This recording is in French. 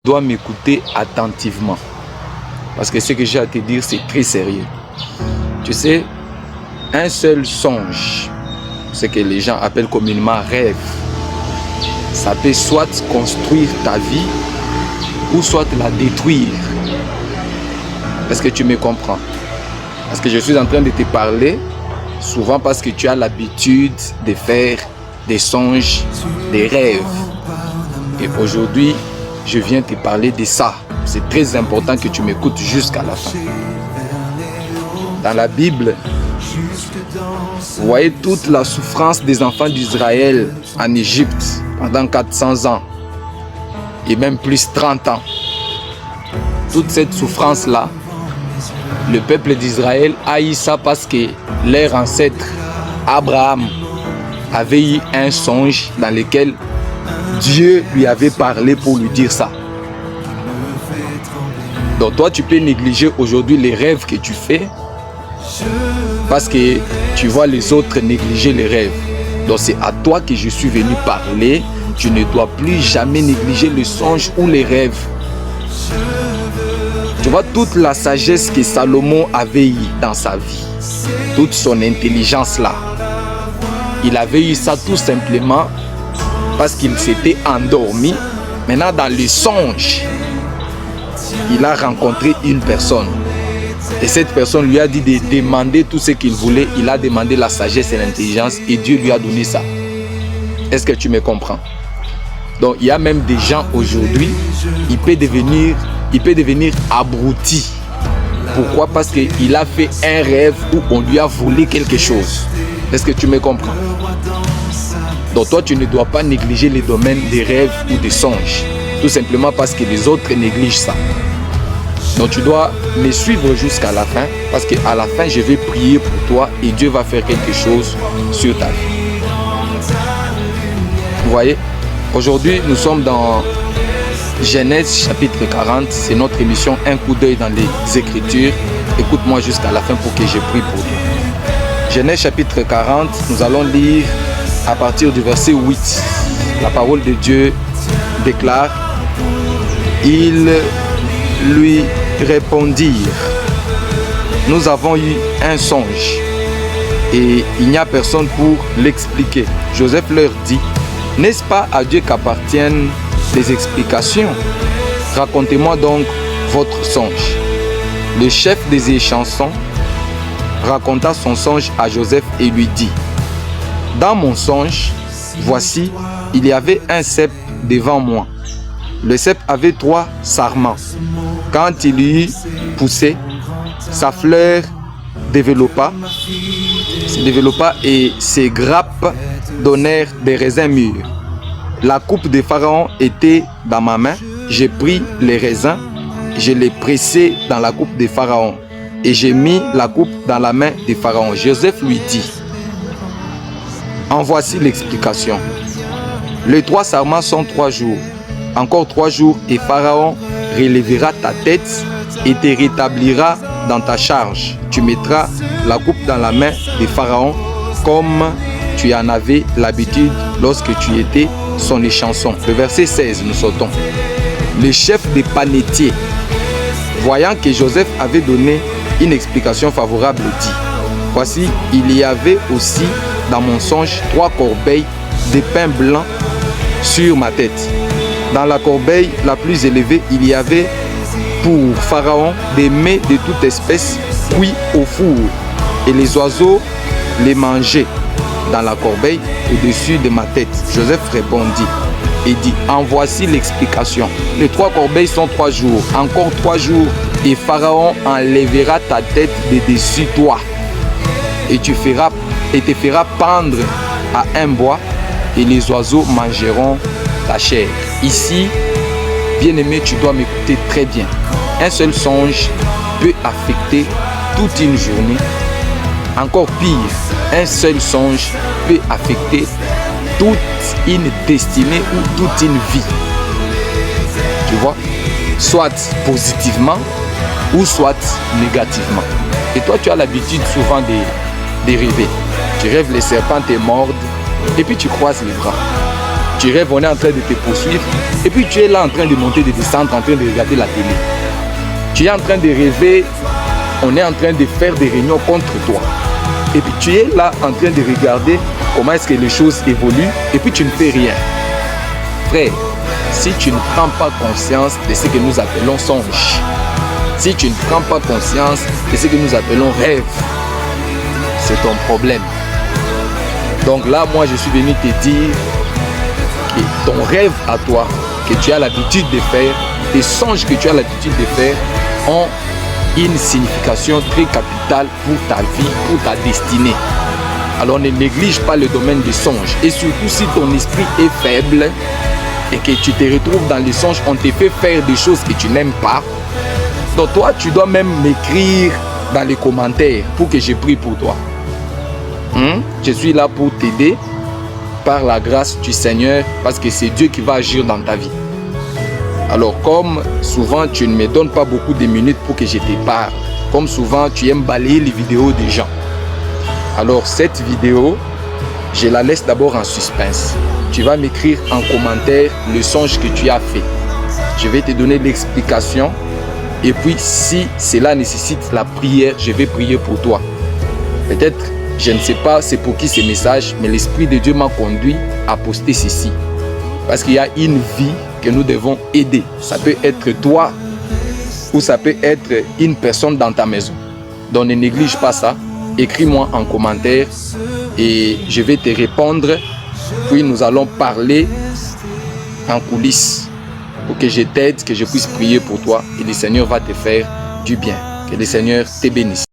dois m'écouter attentivement. Parce que ce que j'ai à te dire, c'est très sérieux. Tu sais, un seul songe, ce que les gens appellent communément rêve, ça peut soit construire ta vie ou soit la détruire. Est-ce que tu me comprends? Parce que je suis en train de te parler souvent parce que tu as l'habitude de faire des songes, des rêves. Et aujourd'hui, je viens te parler de ça. C'est très important que tu m'écoutes jusqu'à la fin. Dans la Bible, vous voyez toute la souffrance des enfants d'Israël en Égypte pendant 400 ans et même plus 30 ans. Toute cette souffrance-là, le peuple d'Israël a eu ça parce que leur ancêtre Abraham avait eu un songe dans lequel Dieu lui avait parlé pour lui dire ça. Donc toi, tu peux négliger aujourd'hui les rêves que tu fais parce que tu vois les autres négliger les rêves. Donc c'est à toi que je suis venu parler. Tu ne dois plus jamais négliger le songe ou les rêves. Tu vois toute la sagesse que Salomon avait eue dans sa vie, toute son intelligence là. Il avait eu ça tout simplement parce qu'il s'était endormi. Maintenant dans le songe, il a rencontré une personne. Et cette personne lui a dit de demander tout ce qu'il voulait. Il a demandé la sagesse et l'intelligence et Dieu lui a donné ça. Est-ce que tu me comprends? Donc il y a même des gens aujourd'hui, il peut devenir abruti. Pourquoi? Parce qu'il a fait un rêve où on lui a volé quelque chose. Est-ce que tu me comprends? Donc toi, tu ne dois pas négliger les domaines des rêves ou des songes. Tout simplement parce que les autres négligent ça. Donc tu dois me suivre jusqu'à la fin. Parce qu'à la fin, je vais prier pour toi et Dieu va faire quelque chose sur ta vie. Vous voyez? Aujourd'hui, nous sommes dans Genèse chapitre 40. C'est notre émission Un coup d'œil dans les Écritures. Écoute-moi jusqu'à la fin pour que je prie pour toi. Genèse chapitre 40, nous allons lire à partir du verset 8. La parole de Dieu déclare: Ils lui répondirent: Nous avons eu un songe et il n'y a personne pour l'expliquer. Joseph leur dit: N'est-ce pas à Dieu qu'appartiennent les explications? Racontez-moi donc votre songe. Le chef des échansons raconta son songe à Joseph et lui dit: Dans mon songe, voici, il y avait un cep devant moi. Le cep avait 3 sarments. Quand il eut poussé, sa fleur se développa et ses grappes donnèrent des raisins mûrs. La coupe de Pharaon était dans ma main. J'ai pris les raisins, je les pressai dans la coupe de Pharaon et j'ai mis la coupe dans la main de Pharaon. Joseph lui dit: En voici l'explication. Les 3 sarments sont 3 jours. Encore 3 jours et Pharaon relèvera ta tête et te rétablira dans ta charge. Tu mettras la coupe dans la main de Pharaon comme tu en avais l'habitude lorsque tu étais son échanson. Le verset 16, nous sautons. Le chef des panetiers, voyant que Joseph avait donné une explication favorable, dit: Voici, il y avait aussi dans mon songe 3 corbeilles de pain blanc sur ma tête. Dans la corbeille la plus élevée, il y avait pour Pharaon des mets de toute espèce cuits au four, et les oiseaux les mangeaient dans la corbeille au-dessus de ma tête. Joseph répondit et dit: En voici l'explication. Les 3 corbeilles sont 3 jours. Encore 3 jours et Pharaon enlèvera ta tête de dessus toi et te fera pendre à un bois et les oiseaux mangeront ta chair. Ici, bien-aimé, tu dois m'écouter très bien. Un seul songe peut affecter toute une journée. Encore pire, un seul songe peut affecter toute une destinée ou toute une vie. Tu vois? Soit positivement ou soit négativement. Et toi, tu as l'habitude souvent de rêver. Tu rêves, les serpents te mordent et puis tu croises les bras. Tu rêves, on est en train de te poursuivre. Et puis tu es là en train de monter, de descendre, en train de regarder la télé. Tu es en train de rêver, on est en train de faire des réunions contre toi. Et puis tu es là en train de regarder comment est-ce que les choses évoluent et puis tu ne fais rien. Frère, si tu ne prends pas conscience de ce que nous appelons songe, si tu ne prends pas conscience de ce que nous appelons rêve, c'est ton problème. Donc là, moi, je suis venu te dire que ton rêve à toi, que tu as l'habitude de faire, les songes que tu as l'habitude de faire ont une signification très capitale pour ta vie, pour ta destinée. Alors ne néglige pas le domaine des songes. Et surtout si ton esprit est faible et que tu te retrouves dans les songes, on te fait faire des choses que tu n'aimes pas. Donc toi, tu dois même m'écrire dans les commentaires pour que je prie pour toi. Je suis là pour t'aider par la grâce du Seigneur parce que c'est Dieu qui va agir dans ta vie. Alors comme souvent tu ne me donnes pas beaucoup de minutes pour que je te parle, comme souvent tu aimes balayer les vidéos des gens, alors cette vidéo, je la laisse d'abord en suspense. Tu vas m'écrire en commentaire le songe que tu as fait. Je vais te donner l'explication et puis si cela nécessite la prière, je vais prier pour toi. Peut-être, je ne sais pas c'est pour qui ce message, mais l'Esprit de Dieu m'a conduit à poster ceci. Parce qu'il y a une vie que nous devons aider. Ça peut être toi ou ça peut être une personne dans ta maison. Donc ne néglige pas ça. Écris-moi en commentaire et je vais te répondre. Puis nous allons parler en coulisses pour que je t'aide, que je puisse prier pour toi et le Seigneur va te faire du bien. Que le Seigneur te bénisse.